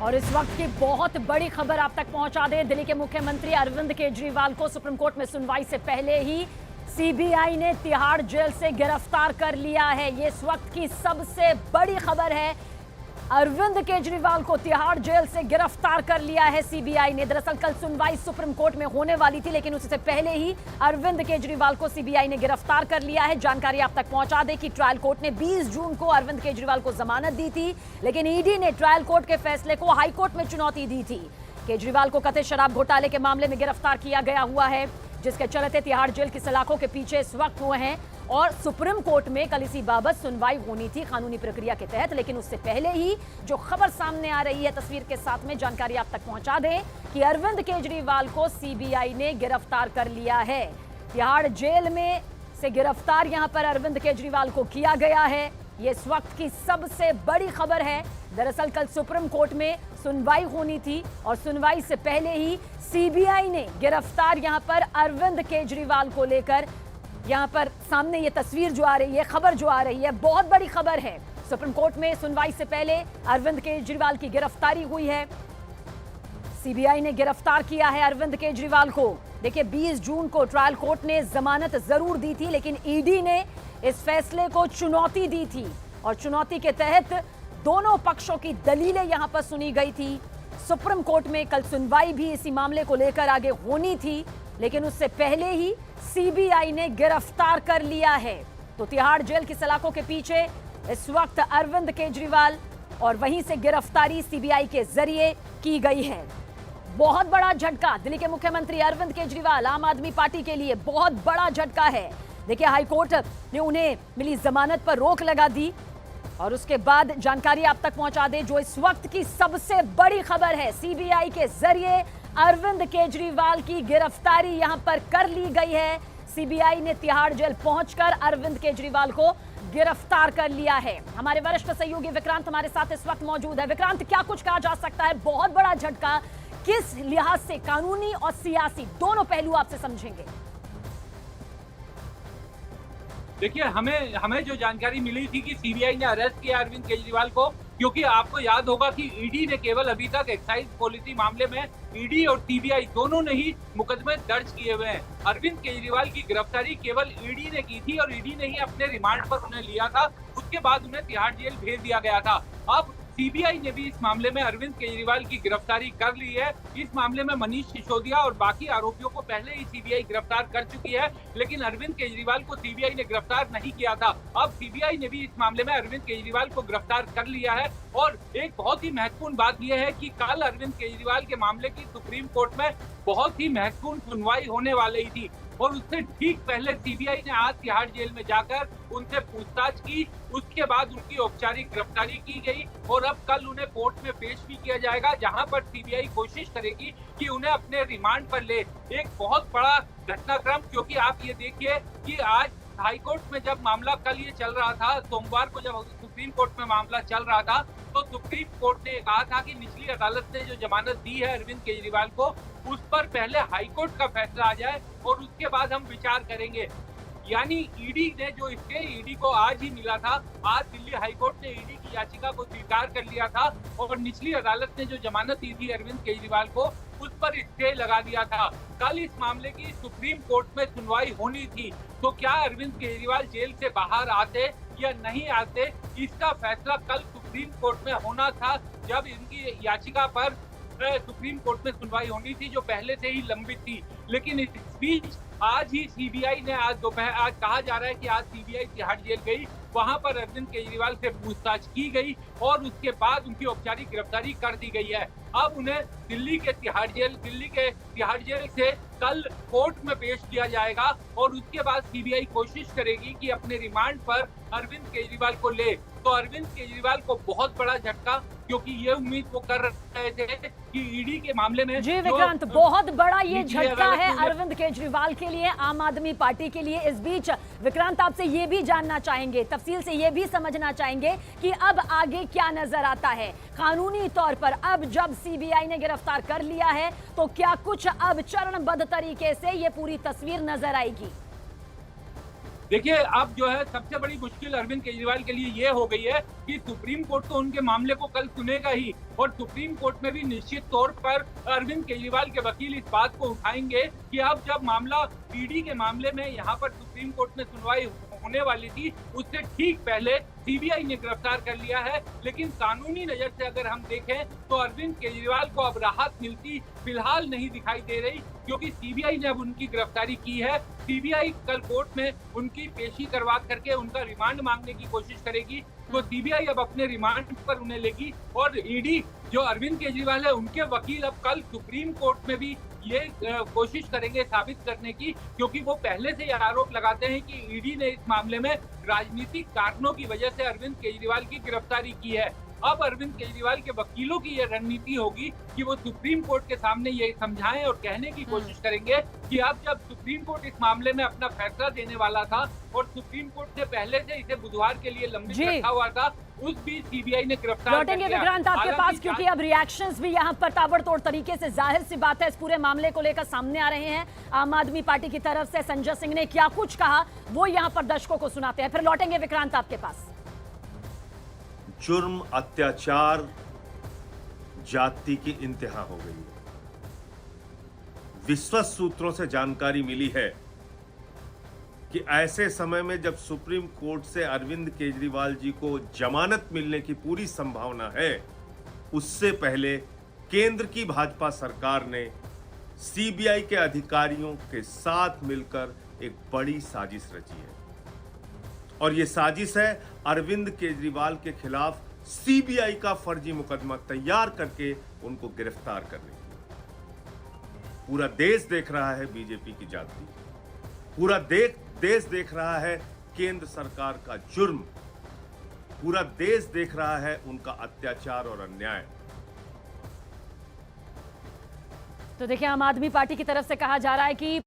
और इस वक्त की बहुत बड़ी खबर आप तक पहुंचा दें। दिल्ली के मुख्यमंत्री अरविंद केजरीवाल को सुप्रीम कोर्ट में सुनवाई से पहले ही सीबीआई ने तिहाड़ जेल से गिरफ्तार कर लिया है। ये इस वक्त की सबसे बड़ी खबर है। अरविंद केजरीवाल को तिहाड़ जेल से गिरफ्तार कर लिया है सीबीआई ने। दरअसल कल सुनवाई सुप्रीम कोर्ट में होने वाली थी, लेकिन उससे पहले ही अरविंद केजरीवाल को सीबीआई ने गिरफ्तार कर लिया है। जानकारी आप तक पहुंचा दें कि ट्रायल कोर्ट ने 20 जून को अरविंद केजरीवाल को जमानत दी थी, लेकिन ईडी ने ट्रायल कोर्ट के फैसले को हाई कोर्ट में चुनौती दी थी। केजरीवाल को कथित शराब घोटाले के मामले में गिरफ्तार किया गया हुआ है, जिसके चलते तिहाड़ जेल की सलाखों के पीछे इस वक्त हुए हैं। और सुप्रीम कोर्ट में कल इसी बाबत सुनवाई होनी थी कानूनी प्रक्रिया के तहत, लेकिन उससे पहले ही जो खबर सामने आ रही है तस्वीर के साथ में, जानकारी आप तक पहुंचा दें कि अरविंद केजरीवाल को सीबीआई ने गिरफ्तार कर लिया है। तिहाड़ जेल में से गिरफ्तार यहां पर अरविंद केजरीवाल को किया गया है। ये इस वक्त की सबसे बड़ी खबर है। दरअसल कल सुप्रीम कोर्ट में सुनवाई होनी थी और सुनवाई से पहले ही सीबीआई ने गिरफ्तार यहां पर अरविंद केजरीवाल को लेकर, यहां पर सामने ये तस्वीर जो आ रही है, खबर जो आ रही है, बहुत बड़ी खबर है। सुप्रीम कोर्ट में सुनवाई से पहले अरविंद केजरीवाल की गिरफ्तारी हुई है। सीबीआई ने गिरफ्तार किया है अरविंद केजरीवाल को। देखिए, 20 जून को ट्रायल कोर्ट ने जमानत जरूर दी थी, लेकिन ईडी ने इस फैसले को चुनौती दी थी और चुनौती के तहत दोनों पक्षों की दलीलें यहां पर सुनी गई थी। सुप्रीम कोर्ट में कल सुनवाई भी इसी मामले को लेकर आगे होनी थी, लेकिन उससे पहले ही सीबीआई ने गिरफ्तार कर लिया है। तो तिहाड़ जेल की सलाखों के पीछे इस वक्त अरविंद केजरीवाल और वहीं से गिरफ्तारी सीबीआई के जरिए की गई है। बहुत बड़ा झटका दिल्ली के मुख्यमंत्री अरविंद केजरीवाल, आम आदमी पार्टी के लिए बहुत बड़ा झटका है। देखिए, हाईकोर्ट ने उन्हें मिली जमानत पर रोक लगा दी और उसके बाद जानकारी आप तक पहुंचा दे जो इस वक्त की सबसे बड़ी खबर है। सीबीआई के जरिए अरविंद केजरीवाल की गिरफ्तारी यहां पर कर ली गई है। सीबीआई ने तिहाड़ जेल पहुंचकर अरविंद केजरीवाल को गिरफ्तार कर लिया है। हमारे वरिष्ठ सहयोगी विक्रांत हमारे साथ इस वक्त मौजूद है। विक्रांत, क्या कुछ कहा जा सकता है? बहुत बड़ा झटका, किस लिहाज से कानूनी और सियासी दोनों पहलू आपसे समझेंगे? देखिए, हमें जो जानकारी मिली थी कि सीबीआई ने अरेस्ट किया अरविंद केजरीवाल को, क्योंकि आपको याद होगा कि ईडी ने केवल अभी तक एक्साइज पॉलिसी मामले में ईडी और सीबीआई दोनों ने ही मुकदमे दर्ज किए हुए हैं। अरविंद केजरीवाल की गिरफ्तारी केवल ईडी ने की थी और ईडी ने ही अपने रिमांड पर उन्हें लिया था। उसके बाद उन्हें तिहाड़ जेल भेज दिया गया था। अब सीबीआई ने भी इस मामले में अरविंद केजरीवाल की गिरफ्तारी कर ली है। इस मामले में मनीष सिसोदिया और बाकी आरोपियों को पहले ही सीबीआई गिरफ्तार कर चुकी है, लेकिन अरविंद केजरीवाल को सीबीआई ने गिरफ्तार नहीं किया था। अब सीबीआई ने भी इस मामले में अरविंद केजरीवाल को गिरफ्तार कर लिया है। और एक बहुत ही महत्वपूर्ण बात यह है कि कल अरविंद केजरीवाल के मामले की सुप्रीम कोर्ट में बहुत ही महत्वपूर्ण सुनवाई होने वाली थी और उससे ठीक पहले सीबीआई ने आज तिहाड़ जेल में जाकर उनसे पूछताछ की। उसके बाद उनकी औपचारिक गिरफ्तारी की गई और अब कल उन्हें कोर्ट में पेश भी किया जाएगा, जहां पर सीबीआई कोशिश करेगी कि उन्हें अपने रिमांड पर ले। एक बहुत बड़ा घटनाक्रम, क्योंकि आप ये देखिए कि आज हाईकोर्ट में जब मामला कल ये चल रहा था, सोमवार को जब सुप्रीम कोर्ट में मामला चल रहा था, तो सुप्रीम कोर्ट ने कहा था कि निचली अदालत ने जो जमानत दी है अरविंद केजरीवाल को, उस पर पहले हाईकोर्ट का फैसला आ जाए और उसके बाद हम विचार करेंगे। यानी ईडी ने जो ईडी को आज ही मिला था, आज दिल्ली हाईकोर्ट ने ईडी की याचिका को स्वीकार कर लिया था और निचली अदालत ने जो जमानत दी थी अरविंद केजरीवाल को, उस पर स्टे लगा दिया था। कल इस मामले की सुप्रीम कोर्ट में सुनवाई होनी थी, तो क्या अरविंद केजरीवाल जेल से बाहर आते या नहीं आते, इसका फैसला कल सुप्रीम कोर्ट में होना था, जब इनकी याचिका पर सुप्रीम कोर्ट में सुनवाई होनी थी, जो पहले से ही लंबित थी। लेकिन इस बीच आज ही सीबीआई ने आज कहा जा रहा है कि आज सीबीआई तिहाड़ जेल गई, वहां पर अरविंद केजरीवाल से पूछताछ की गई और उसके बाद उनकी औपचारिक गिरफ्तारी कर दी गई है। अब उन्हें दिल्ली के तिहाड़ जेल से कल कोर्ट में पेश किया जाएगा और उसके बाद सीबीआई कोशिश करेगी कि अपने रिमांड पर अरविंद केजरीवाल को ले। तो अरविंद केजरीवाल को बहुत बड़ा झटका, क्योंकि ये उम्मीद वो कर रहे थे कि ईडी के मामले में। जी विक्रांत, बहुत बड़ा ये झटका है अरविंद केजरीवाल के लिए, आम आदमी पार्टी के लिए। इस बीच विक्रांत, आपसे ये भी जानना चाहेंगे, तफसील से ये भी समझना चाहेंगे कि अब आगे क्या नजर आता है कानूनी तौर पर। अब जब सीबीआई ने गिरफ्तार कर लिया है, तो क्या कुछ अब चरणबद्ध तरीके से ये पूरी तस्वीर नजर आएगी? देखिए, अब जो है सबसे बड़ी मुश्किल अरविंद केजरीवाल के लिए ये हो गई है कि सुप्रीम कोर्ट तो उनके मामले को कल सुनेगा ही, और सुप्रीम कोर्ट में भी निश्चित तौर पर अरविंद केजरीवाल के वकील इस बात को उठाएंगे कि अब जब मामला ईडी के मामले में यहाँ पर सुप्रीम कोर्ट में सुनवाई होने वाली थी, उससे ठीक पहले सीबीआई ने गिरफ्तार कर लिया है। लेकिन कानूनी नजर से अगर हम देखें तो अरविंद केजरीवाल को अब राहत मिलती फिलहाल नहीं दिखाई दे रही, क्योंकि सीबीआई ने अब उनकी गिरफ्तारी की है। सीबीआई कल कोर्ट में उनकी पेशी करवा करके उनका रिमांड मांगने की कोशिश करेगी, तो सीबीआई अब अपने रिमांड पर उन्हें लेगी, और ईडी जो अरविंद केजरीवाल है उनके वकील अब कल सुप्रीम कोर्ट में भी ये कोशिश करेंगे साबित करने की, क्योंकि वो पहले से ये आरोप लगाते हैं कि ईडी ने इस मामले में राजनीतिक कारणों की वजह से अरविंद केजरीवाल की गिरफ्तारी की है। अब अरविंद केजरीवाल के वकीलों की यह रणनीति होगी कि वो सुप्रीम कोर्ट के सामने ये समझाएं और कहने की कोशिश करेंगे कि अब जब सुप्रीम कोर्ट इस मामले में अपना फैसला देने वाला था और सुप्रीम कोर्ट ने पहले से इसे बुधवार के लिए लंबित रखा हुआ था, उस बीच सीबीआई ने गिरफ्तार कर लौटेंगे लिया। विक्रांत आपके पास, क्योंकि अब रिएक्शंस भी यहाँ पर ताबड़तोड़ तरीके से, जाहिर सी बात है, इस पूरे मामले को लेकर सामने आ रहे हैं। आम आदमी पार्टी की तरफ से संजय सिंह ने क्या कुछ कहा वो यहाँ पर दर्शकों को सुनाते हैं, फिर लौटेंगे विक्रांत आपके पास। जुर्म, अत्याचार, जाति की इंतहा हो गई है। विश्वस्त सूत्रों से जानकारी मिली है कि ऐसे समय में जब सुप्रीम कोर्ट से अरविंद केजरीवाल जी को जमानत मिलने की पूरी संभावना है, उससे पहले केंद्र की भाजपा सरकार ने सीबीआई के अधिकारियों के साथ मिलकर एक बड़ी साजिश रची है, और यह साजिश है अरविंद केजरीवाल के खिलाफ सीबीआई का फर्जी मुकदमा तैयार करके उनको गिरफ्तार करने की। पूरा देश देख रहा है बीजेपी की जाति, पूरा देश देख रहा है केंद्र सरकार का जुर्म, पूरा देश देख रहा है उनका अत्याचार और अन्याय। तो देखिए, आम आदमी पार्टी की तरफ से कहा जा रहा है कि